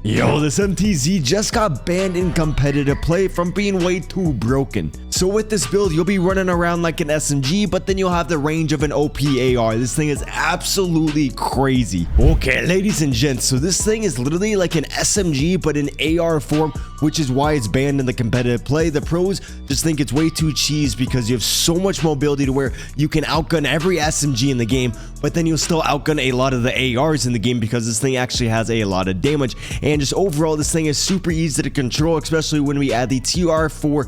Yo, this MTZ just got banned in competitive play from being way too broken. So with this build, you'll be running around like an SMG, but then you'll have the range of an OPAR. This thing is absolutely crazy. Okay, ladies and gents, so this thing is literally like an SMG, but in AR form, which is why it's banned in the competitive play. The pros just think it's way too cheese because you have so much mobility to where you can outgun every SMG in the game, but then you'll still outgun a lot of the ARs in the game because this thing actually has a lot of damage. And just overall, this thing is super easy to control, especially when we add the T4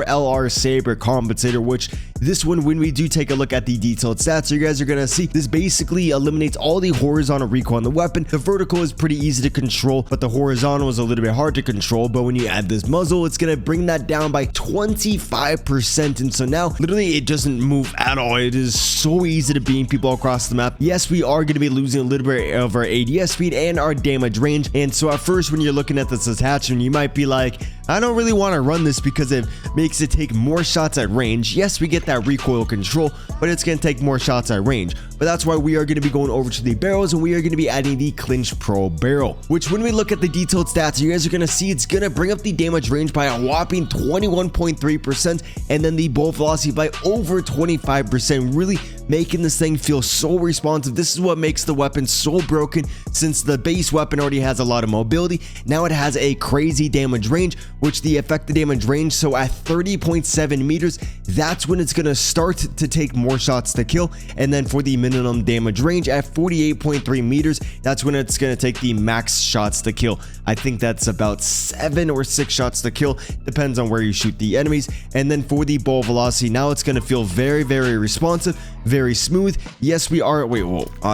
LR Saber compensator, which this one, when we do take a look at the detailed stats, you guys are gonna see this basically eliminates all the horizontal recoil on the weapon. The vertical is pretty easy to control, but the horizontal is a little bit hard to control. But when you add this muzzle, it's gonna bring that down by 25%. And so now literally it doesn't move at all. It is so easy to beam people across the map. Yes, we are gonna be losing a little bit of our ADS speed and our damage range. And so at first, when you're looking at this attachment, you might be like, I don't really want to run this because it makes it take more shots at range. Yes, we get that recoil control, but it's going to take more shots at range. But that's why we are going to be going over to the barrels, and we are going to be adding the Clinch Pro barrel, which when we look at the detailed stats, you guys are going to see it's going to bring up the damage range by a whopping 21.3%, and then the bolt velocity by over 25%, really making this thing feel so responsive. This is what makes the weapon so broken, since the base weapon already has a lot of mobility. Now it has a crazy damage range, which the effective damage range, so at 30.7 meters, that's when it's going to start to take more shots to kill. And then for the minimum damage range at 48.3 meters, that's when it's going to take the max shots to kill. I think that's about 7 or 6 shots to kill, depends on where you shoot the enemies. And then for the bolt velocity, now it's going to feel very, very responsive, very smooth. Yes, we are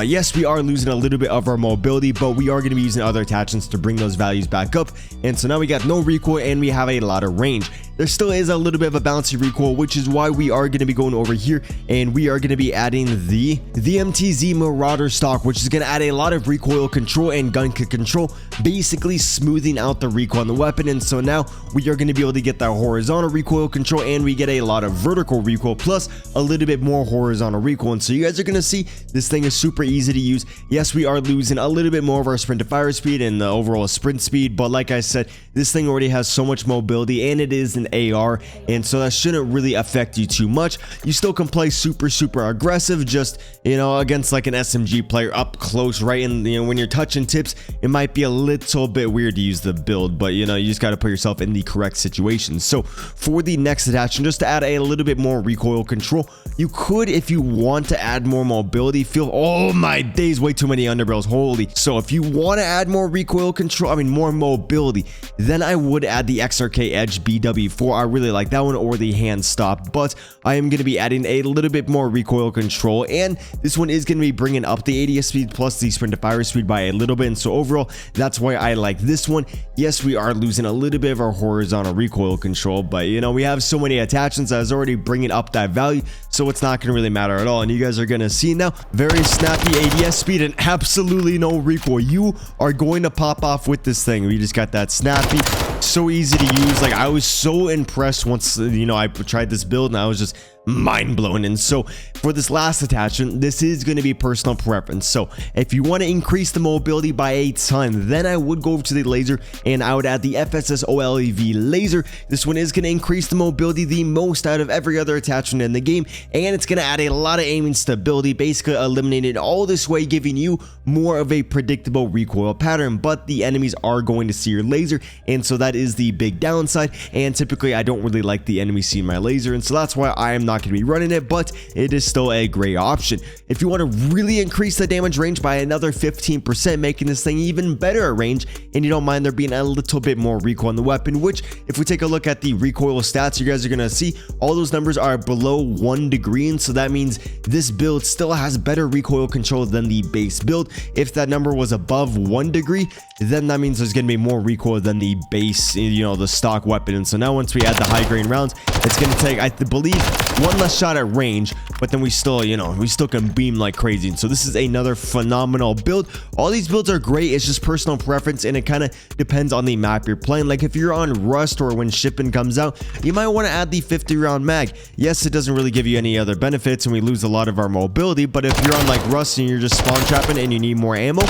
yes, we are losing a little bit of our mobility, but we are going to be using other attachments to bring those values back up. And so now we got no recoil and we have a lot of range. There still is a little bit of a bouncy recoil, which is why we are going to be going over here and we are going to be adding the MTZ Marauder stock, which is going to add a lot of recoil control and gun kick control, basically smoothing out the recoil on the weapon. And so now we are going to be able to get that horizontal recoil control, and we get a lot of vertical recoil plus a little bit more horizontal recoil. And so you guys are going to see this thing is super easy to use. Yes, we are losing a little bit more of our sprint to fire speed and the overall sprint speed, but like I said, this thing already has so much mobility and it is an AR, and so that shouldn't really affect you too much. You still can play super aggressive, just against like an SMG player up close, right? And when you're touching tips, it might be a little bit weird to use the build, but you just got to put yourself in the correct situation. So for the next attachment, just to add a little bit more recoil control, you could, if you want to add more mobility, oh my days, way too many underbarrels, holy. So if you want to add more recoil control, more mobility, then I would add the XRK Edge BW4. I really like that one, or the hand stop, but I am going to be adding a little bit more recoil control, and this one is going to be bringing up the ADS speed plus the sprint to fire speed by a little bit. And so overall, that's why I like this one. Yes, we are losing a little bit of our horizontal recoil control, but we have so many attachments that is already bringing up that value, so it's not going to really matter at all. And you guys are going to see now very snappy ADS speed and absolutely no recoil. You are going to pop off with this thing. We just got that snappy, so easy to use. Like, I was so impressed once I tried this build, and I was just mind blown. And so for this last attachment, this is going to be personal preference. So if you want to increase the mobility by a ton, then I would go over to the laser and I would add the FSS OLEV laser. This one is going to increase the mobility the most out of every other attachment in the game, and it's going to add a lot of aiming stability, basically eliminating all this way, giving you more of a predictable recoil pattern. But the enemies are going to see your laser, and so that is the big downside. And typically I don't really like the enemy seeing my laser, and so that's why I am not going to be running it, but it is still a great option. If you want to really increase the damage range by another 15%, making this thing even better at range, and you don't mind there being a little bit more recoil on the weapon, which if we take a look at the recoil stats, you guys are going to see all those numbers are below 1 degree, and so that means this build still has better recoil control than the base build. If that number was above 1 degree, then that means there's going to be more recoil than the base, the stock weapon. And so now once we add the high grain rounds, it's going to take, I believe, 1 less shot at range, but then we still can beam like crazy. And so this is another phenomenal build. All these builds are great. It's just personal preference, and it kind of depends on the map you're playing. Like if you're on Rust or when shipping comes out, you might want to add the 50 round mag. Yes, it doesn't really give you any other benefits, and we lose a lot of our mobility, but if you're on like Rust and you're just spawn trapping and you need more ammo,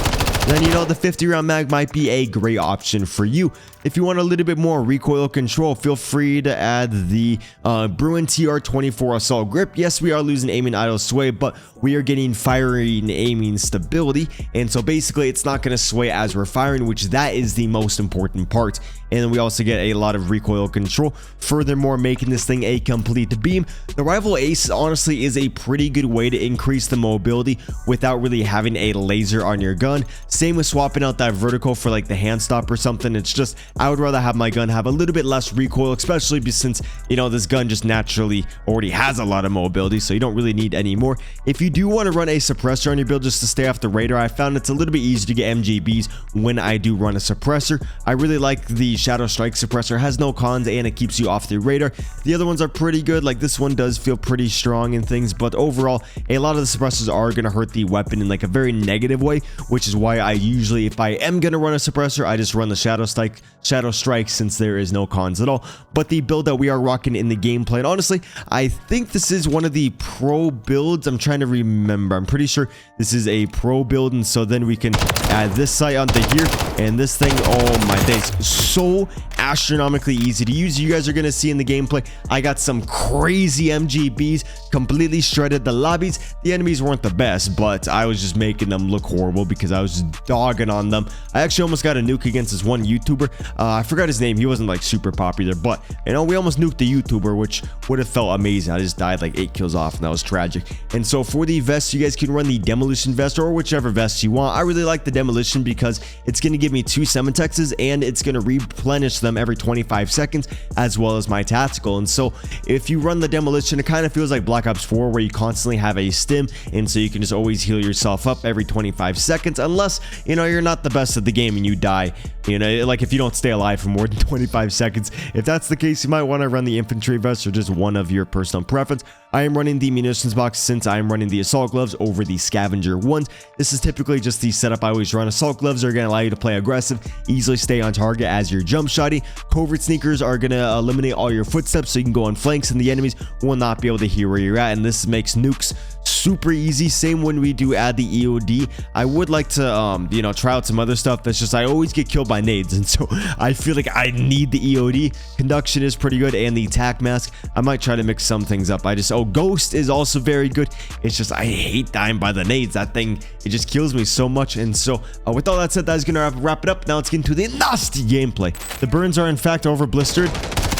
then you know the 50 round mag might be a great option for you. If you want a little bit more recoil control, feel free to add the Bruin TR24 assault grip. Yes, we are losing aiming idle sway, but we are getting firing aiming stability, and so basically it's not going to sway as we're firing, which that is the most important part. And then we also get a lot of recoil control, furthermore making this thing a complete beam. The Rival Ace honestly is a pretty good way to increase the mobility without really having a laser on your gun. Same with swapping out that vertical for like the hand stop or something. It's just, I would rather have my gun have a little bit less recoil, especially since, you know, this gun just naturally already has a lot of mobility, so you don't really need any more. If you do want to run a suppressor on your build just to stay off the radar, I found it's a little bit easier to get MGBs when I do run a suppressor. I really like the Shadow Strike suppressor, has no cons and it keeps you off the radar. The other ones are pretty good, like this one does feel pretty strong and things, but overall a lot of the suppressors are going to hurt the weapon in like a very negative way, which is why I usually, if I am going to run a suppressor, I just run the Shadow Strike since there is no cons at all. But the build that we are rocking in the gameplay, and honestly I think this is one of the pro builds. I'm trying to remember, I'm pretty sure this is a pro build, and so then we can add this sight onto here, and this thing, oh my days, so astronomically easy to use. You guys are going to see in the gameplay I got some crazy MGBs, completely shredded the lobbies. The enemies weren't the best, but I was just making them look horrible because I was just dogging on them. I actually almost got a nuke against this one YouTuber. I forgot his name. He wasn't like super popular, but you know, we almost nuked the YouTuber, which would have felt amazing. I just died like 8 kills off, and that was tragic. And so for the vest, you guys can run the demolition vest or whichever vest you want. I really like the demolition because it's going to give me 2 Cementexes and it's going to replenish them every 25 seconds, as well as my tactical. And so if you run the demolition, it kind of feels like Black Ops 4 where you constantly have a stim, and so you can just always heal yourself up every 25 seconds, unless you know you're not the best at the game and you die, you know, like if you don't stay alive for more than 25 seconds. If that's the case, you might want to run the infantry vest or just one of your personal preference. I am running the munitions box since I am running the assault gloves over the scavenger ones. This is typically just the setup I always run. Assault gloves are going to allow you to play aggressive, easily stay on target as your jump shotty. Covert sneakers are going to eliminate all your footsteps so you can go on flanks and the enemies will not be able to hear where you're at, and this makes nukes super easy. Same when we do add the EOD. I would like to you know, try out some other stuff. That's just I always get killed by nades, and so I feel like I need the EOD. Conduction is pretty good, and the tac mask, I might try to mix some things up. Ghost is also very good. It's just I hate dying by the nades. That thing, it just kills me so much. And so with all that said, that's gonna wrap it up. Now let's get into the nasty gameplay. The burns are in fact over blistered.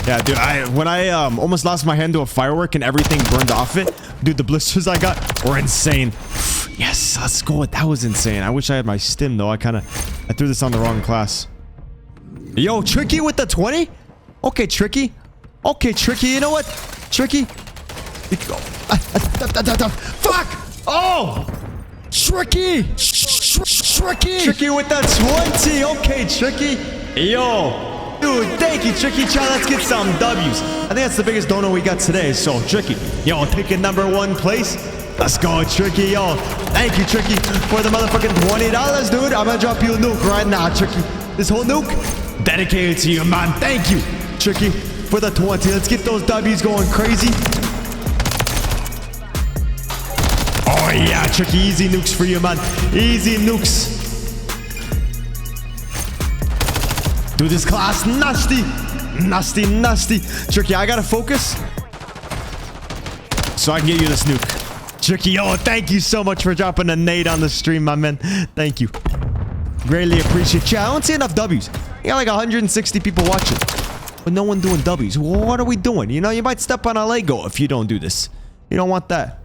Yeah, dude, when I almost lost my hand to a firework and everything burned off it, dude, the blisters I got were insane. Yes, let's go. That was insane. I wish I had my stim though. I threw this on the wrong class. Yo, Tricky with the 20? Okay, Tricky. Okay, Tricky. You know what? Tricky. Fuck! Oh! Tricky! Tricky with that 20. Okay, Tricky. Yo. Dude, thank you, Tricky. Let's get some W's. I think that's the biggest donut we got today. So, Tricky, yo, taking #1 place. Let's go, Tricky, yo. Thank you, Tricky, for the motherfucking $20, dude. I'm gonna drop you a nuke right now, Tricky. This whole nuke, dedicated to you, man. Thank you, Tricky, for the 20. Let's get those W's going crazy. Oh, yeah, Tricky. Easy nukes for you, man. Easy nukes. Dude, this class nasty. Nasty, nasty. Tricky, I gotta focus so I can get you this nuke. Tricky, oh, thank you so much for dropping a nade on the stream, my man. Thank you. Greatly appreciate you. I don't see enough W's. You got like 160 people watching, but no one doing W's. What are we doing? You know, you might step on a Lego if you don't do this. You don't want that.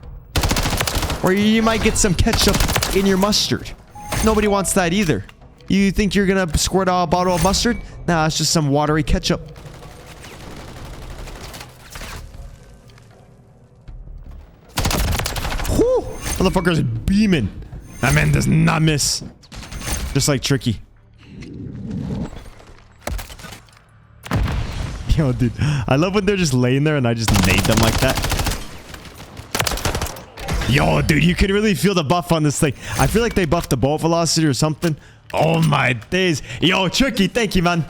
Or you might get some ketchup in your mustard. Nobody wants that either. You think you're gonna squirt a bottle of mustard? Nah, it's just some watery ketchup. Whew! Motherfucker's beaming. That man does not miss. Just like Tricky. Yo, dude. I love when they're just laying there and I just nade them like that. Yo, dude, you can really feel the buff on this thing. I feel like they buffed the bolt velocity or something. Oh my days. Yo, Tricky, thank you, man.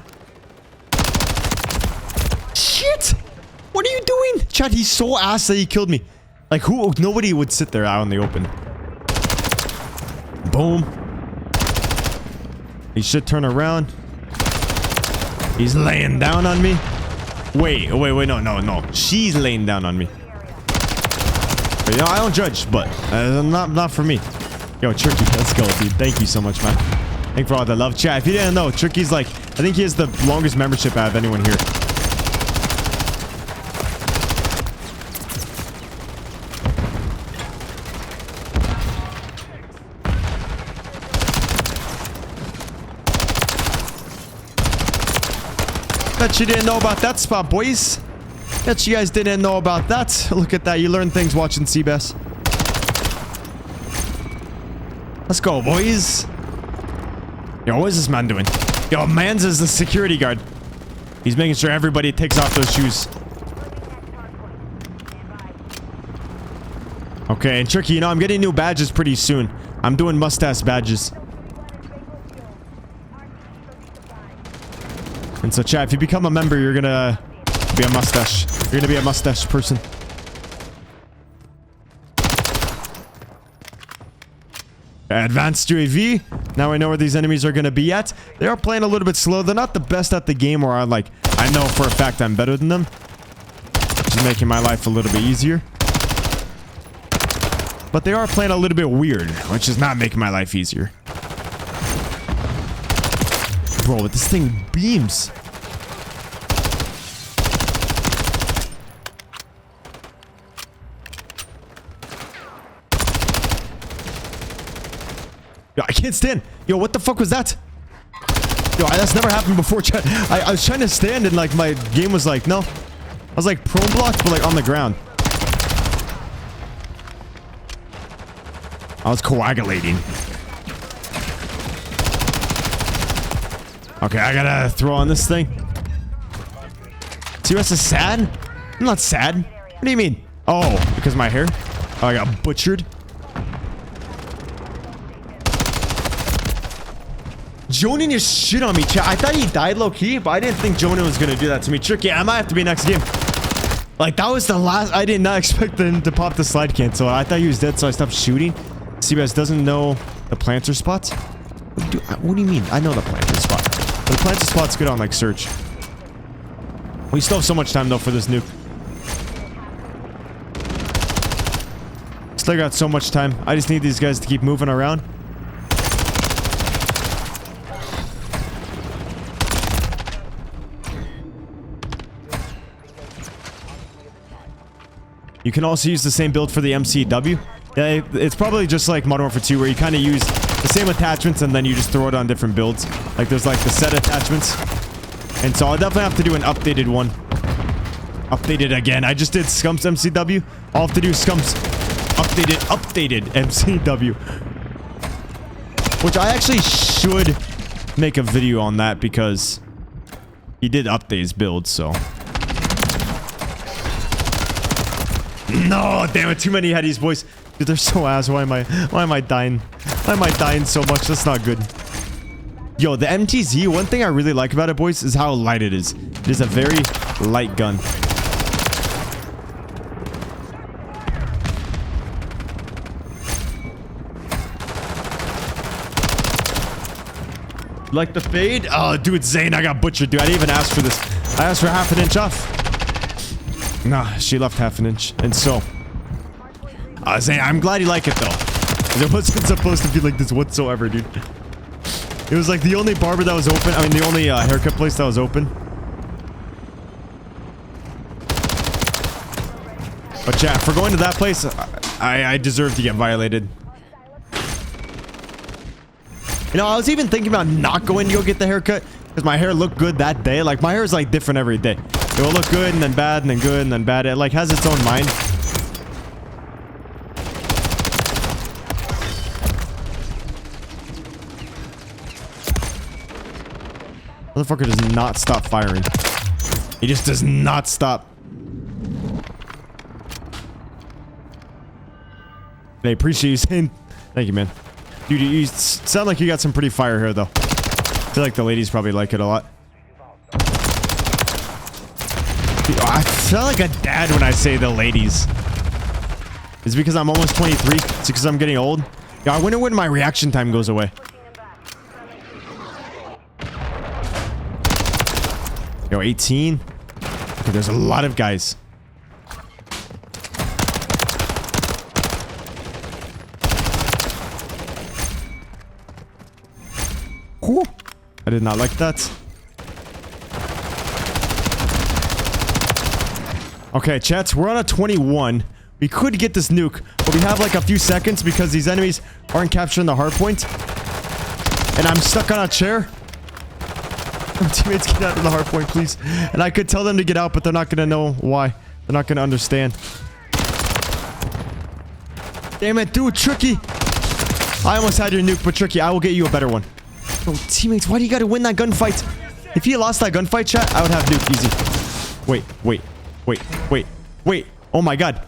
Shit! What are you doing? Chad, he's so ass that he killed me. Like, who? Nobody would sit there out in the open. Boom. He should turn around. He's laying down on me. Wait, no. She's laying down on me. But, you know, I don't judge, but not for me. Yo, Tricky, let's go, dude. Thank you so much, man. Thank you for all the love. Chat, if you didn't know, Tricky's like, I think he has the longest membership out of anyone here. Bet you didn't know about that spot, boys. Bet you guys didn't know about that. Look at that. You learn things watching Cbass. Let's go, boys. Yo, what is this man doing? Yo, man's is the security guard. He's making sure everybody takes off those shoes. Okay, and Tricky, you know, I'm getting new badges pretty soon. I'm doing mustache badges. And so, chat, if you become a member, you're gonna be a mustache. You're gonna be a mustache person. Advanced UAV. Now I know where these enemies are gonna be at. They are playing a little bit slow. They're not the best at the game, or I know for a fact I'm better than them. Which is making my life a little bit easier. But they are playing a little bit weird, which is not making my life easier. Bro, but this thing beams. Yo, I can't stand. Yo, what the fuck was that? Yo, that's never happened before, chat. I was trying to stand and like my game was like, no. I was like prone blocked, but like on the ground. I was coagulating. Okay, I gotta throw on this thing. Cbass is sad? I'm not sad. What do you mean? Oh, because of my hair? Oh, I got butchered. Jonin just shit on me, chat. I thought he died low-key, but I didn't think Jonin was gonna do that to me. Tricky, I might have to be next game. Like, that was the last... I did not expect him to pop the slide cancel. I thought he was dead, so I stopped shooting. Cbass doesn't know the planter spots? What do you mean? I know the planter spot. But the planter spot's good on, like, search. We still have so much time, though, for this nuke. Still got so much time. I just need these guys to keep moving around. You can also use the same build for the MCW. Yeah, it's probably just like Modern Warfare 2 where you kind of use the same attachments and then you just throw it on different builds. Like there's like the set attachments. And so I'll definitely have to do an updated one. Updated again. I just did Scum's MCW. I'll have to do Scum's updated MCW. Which I actually should make a video on that because he did update his build, so... No, damn it, too many headies, boys. Dude, they're so ass. Why am I dying? Why am I dying so much? That's not good. Yo, the MTZ, one thing I really like about it, boys, is how light it is. It is a very light gun. Like the fade? Oh, dude, Zane, I got butchered, dude. I didn't even ask for this. I asked for half an inch off. Nah, she left half an inch. And so, Zane, I'm glad you like it, though. It wasn't supposed to be like this whatsoever, dude. It was like the only barber that was open. I mean, the only haircut place that was open. But chat, for going to that place, I deserve to get violated. You know, I was even thinking about not going to go get the haircut because my hair looked good that day. Like, my hair is like different every day. It will look good and then bad and then good and then bad. It like has its own mind. Motherfucker does not stop firing. He just does not stop. I appreciate you saying. Thank you, man. Dude, you sound like you got some pretty fire hair, though. I feel like the ladies probably like it a lot. Dude, I feel like a dad when I say the ladies. Is it because I'm almost 23? Is it because I'm getting old? Yeah, I wonder when my reaction time goes away. Yo, 18. Okay, there's a lot of guys. Whew. I did not like that. Okay, chats, we're on a 21. We could get this nuke, but we have like a few seconds because these enemies aren't capturing the hard point. And I'm stuck on a chair. My teammates, get out of the hard point, please. And I could tell them to get out, but they're not going to know why. They're not going to understand. Damn it, dude, Tricky. I almost had your nuke, but Tricky, I will get you a better one. Oh, teammates, why do you got to win that gunfight? If he lost that gunfight, chat, I would have nuke easy. Wait, wait, wait, wait, wait. Oh my god.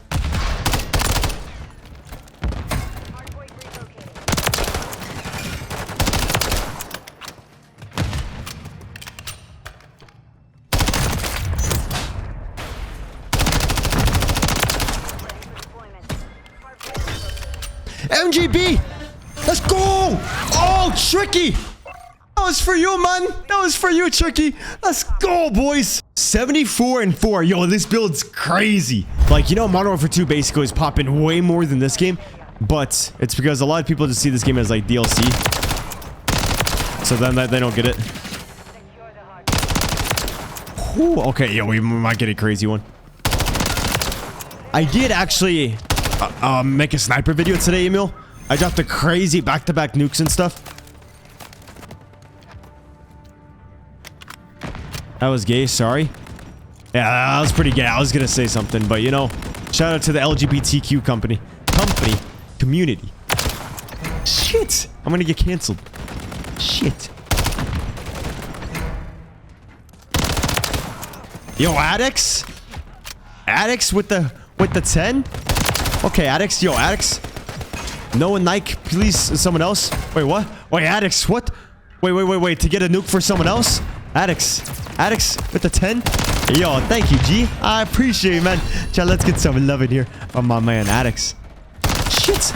MGB! Let's go! Oh, Tricky! That was for you, man. That was for you, Tricky. Let's go, boys. 74-4. Yo, this build's crazy. Like, you know, Modern Warfare 2 basically is popping way more than this game. But it's because a lot of people just see this game as like DLC. So then they don't get it. Ooh, okay, yo, we might get a crazy one. I did actually make a sniper video today, Emil. I dropped a crazy back-to-back nukes and stuff. That was gay, sorry. Yeah, that was pretty gay. I was gonna say something, but you know, shout out to the LGBTQ community. Shit! I'm gonna get canceled. Shit. Yo, Addicts? Addicts with the 10? Okay, Addicts. Yo, Addicts. No and Nike, please, someone else. Wait, what? Wait, Addicts, what? Wait. To get a nuke for someone else? Addicts with the 10? Yo, thank you, G. I appreciate it, man. Chat, let's get some love in here from my man, Addicts. Shit.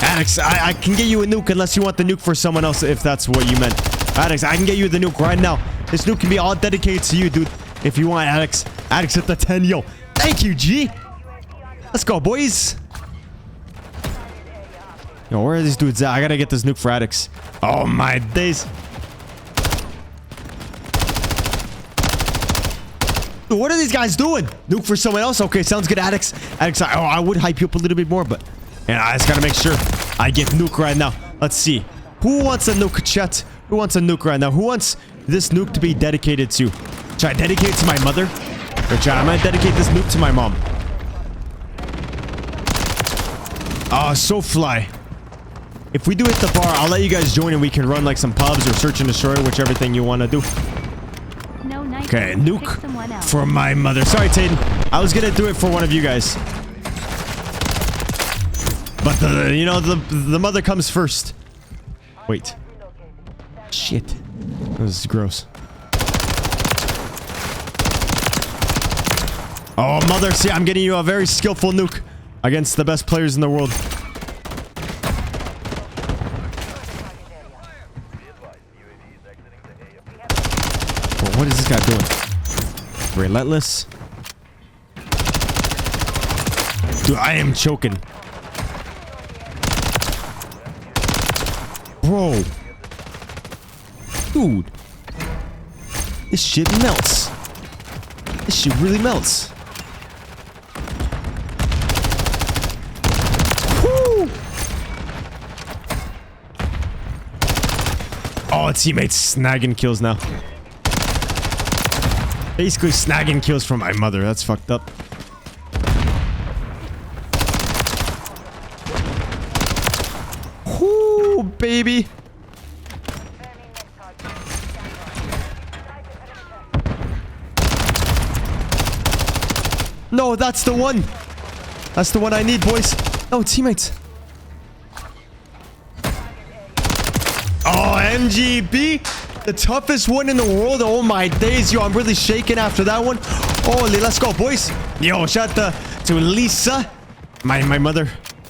Addicts, I can get you a nuke unless you want the nuke for someone else, if that's what you meant. Addicts, I can get you the nuke right now. This nuke can be all dedicated to you, dude. If you want, Addicts. Addicts at the 10. Yo, thank you, G. Let's go, boys. Yo, where are these dudes at? I gotta get this nuke for Addicts. Oh, my days. Dude, what are these guys doing? Nuke for someone else? Okay, sounds good, Addicts. Addicts, I would hype you up a little bit more, but... And I just gotta make sure I get nuke right now. Let's see. Who wants a nuke, chat? Who wants a nuke right now? Who wants this nuke to be dedicated to? Should I dedicate it to my mother? Or chat, I might dedicate this nuke to my mom. Oh, so fly. If we do hit the bar, I'll let you guys join and we can run like some pubs or search and destroy, whichever thing you want to do. Okay, nuke for my mother. Sorry, Tayden. I was gonna do it for one of you guys. But the mother comes first. Wait. Shit. This is gross. Oh, mother. See, I'm getting you a very skillful nuke against the best players in the world. What is this guy doing? Relentless. Dude, I am choking. Bro. Dude. This shit melts. This shit really melts. Woo! Oh, teammates snagging kills now. Basically snagging kills from my mother. That's fucked up. Whoo, baby. No, that's the one. That's the one I need, boys. No, teammates. Oh, MGB. The toughest one in the world. Oh my days. Yo, I'm really shaking after that one. Holy, let's go, boys. Yo, shout out to Lisa. My mother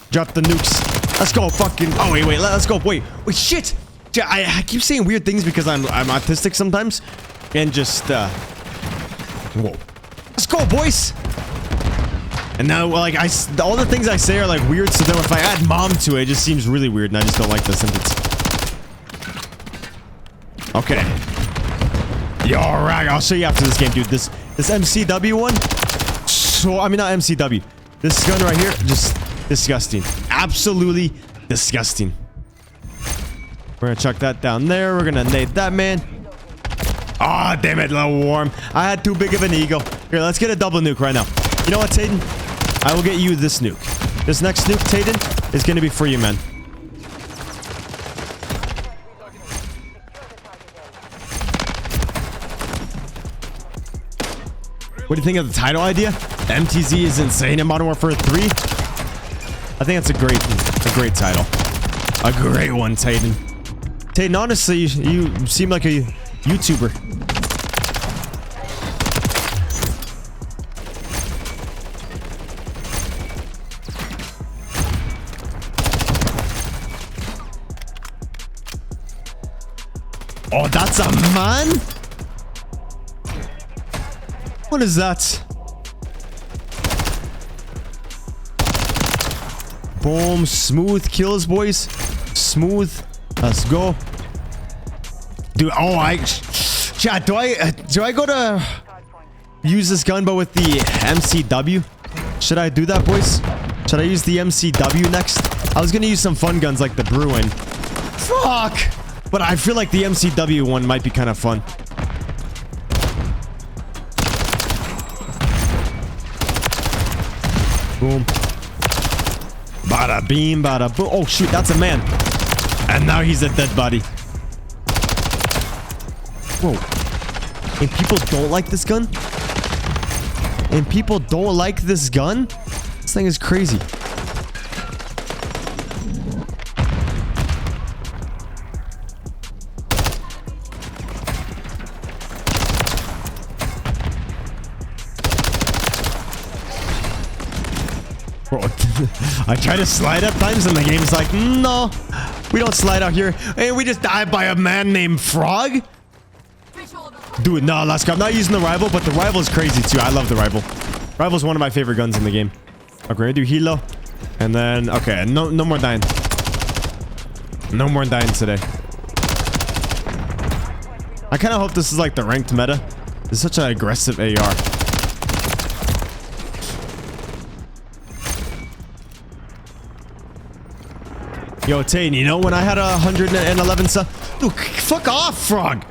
dropped the nukes. Let's go, fucking. Oh, wait. Let's go. Wait, shit. I keep saying weird things because I'm autistic sometimes. and just whoa, let's go, boys. And now, like, all the things I say are like weird, so then if I add mom to it, it just seems really weird, and I just don't like the sentence. Okay. Yo, alright, I'll show you after this game, dude. This MCW one. So, I mean, not MCW. This gun right here, just disgusting. Absolutely disgusting. We're gonna chuck that down there. We're gonna nade that man. Ah, oh, damn it, a little warm. I had too big of an ego. Here, let's get a double nuke right now. You know what, Tayden? I will get you this nuke. This next nuke, Tayden, is gonna be for you, man. What do you think of the title idea? MTZ is insane in Modern Warfare 3. I think that's a great title. A great one, Tayden. Tayden, honestly, you seem like a YouTuber. Oh, that's a man? What is that? Boom. Smooth kills, boys. Smooth. Let's go. Dude, oh, chat, do I go to use this gun but with the MCW? Should I do that, boys? Should I use the MCW next? I was gonna use some fun guns like the Bruin. Fuck! But I feel like the MCW one might be kind of fun. Boom. Bada beam, bada boom. Oh, shoot, that's a man. And now he's a dead body. Whoa. And people don't like this gun? And people don't like this gun? This thing is crazy. Bro, I try to slide at times and the game's like, no, we don't slide out here. And we just died by a man named Frog? Dude, no, let's go. I'm not using the Rival, but the Rival is crazy too. I love the Rival. Rival's one of my favorite guns in the game. Okay, we're gonna do Hilo. And then, okay, no more dying. No more dying today. I kind of hope this is like the ranked meta. It's such an aggressive AR. Yo, Tane, you know when I had 111 sub? Dude, fuck off, Frog.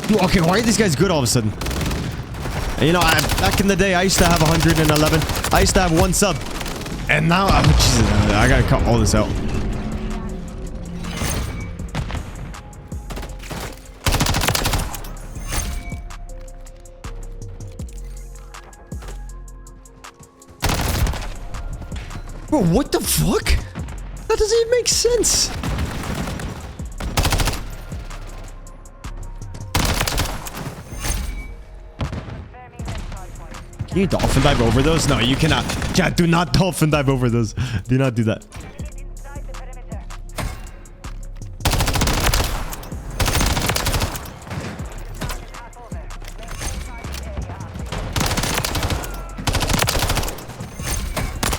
Dude, okay, why are these guys good all of a sudden? And you know, back in the day, I used to have 111. I used to have 1 sub. And now, Jesus, I gotta cut all this out. Bro, what the fuck? That doesn't even make sense. Can you dolphin dive over those? No, you cannot. Chat, do not dolphin dive over those. Do not do that.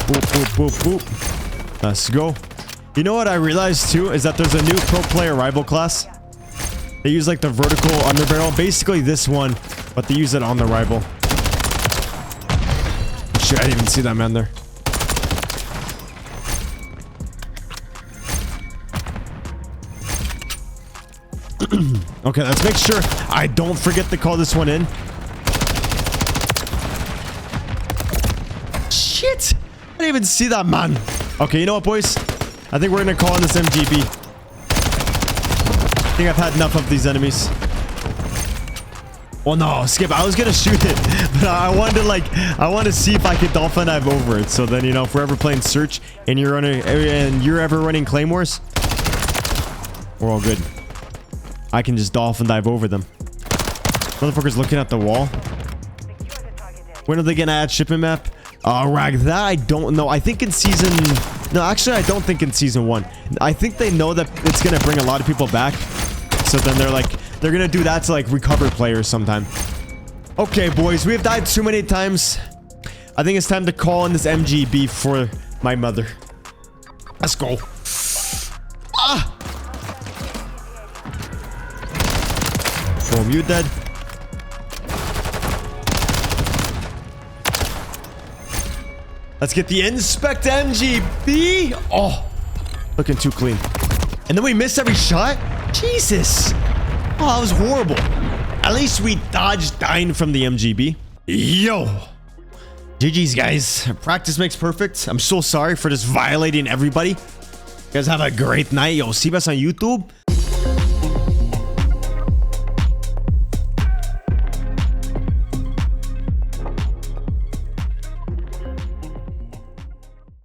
Boop, boop, boop, boop. Let's go. You know what I realized too is that there's a new pro player rival class. They use like the vertical underbarrel, basically this one, but they use it on the rival. Shit, I didn't even see that man there. Okay, let's make sure I don't forget to call this one in. Shit! I didn't even see that man. Okay, you know what, boys? I think we're gonna call in this MGB. I think I've had enough of these enemies. Well, no, Skip. I was gonna shoot it, but I wanted to see if I could dolphin dive over it. So then, you know, if we're ever playing search and you're ever running claymores, we're all good. I can just dolphin dive over them. Motherfucker's looking at the wall. When are they gonna add shipping map? Rag, that I don't know. I think in season... No, actually, I don't think in season 1. I think they know that it's gonna bring a lot of people back. So then they're like, They're gonna do that to like recover players sometime. Okay, boys, we have died too many times. I think it's time to call in this MGB for my mother. Let's go. Ah! Boom, you dead. Let's get the Inspect MGB. Oh, looking too clean. And then we missed every shot? Jesus. Oh, that was horrible. At least we dodged dying from the MGB. Yo. GG's, guys. Practice makes perfect. I'm so sorry for just violating everybody. You guys have a great night. Yo, Cbass on YouTube.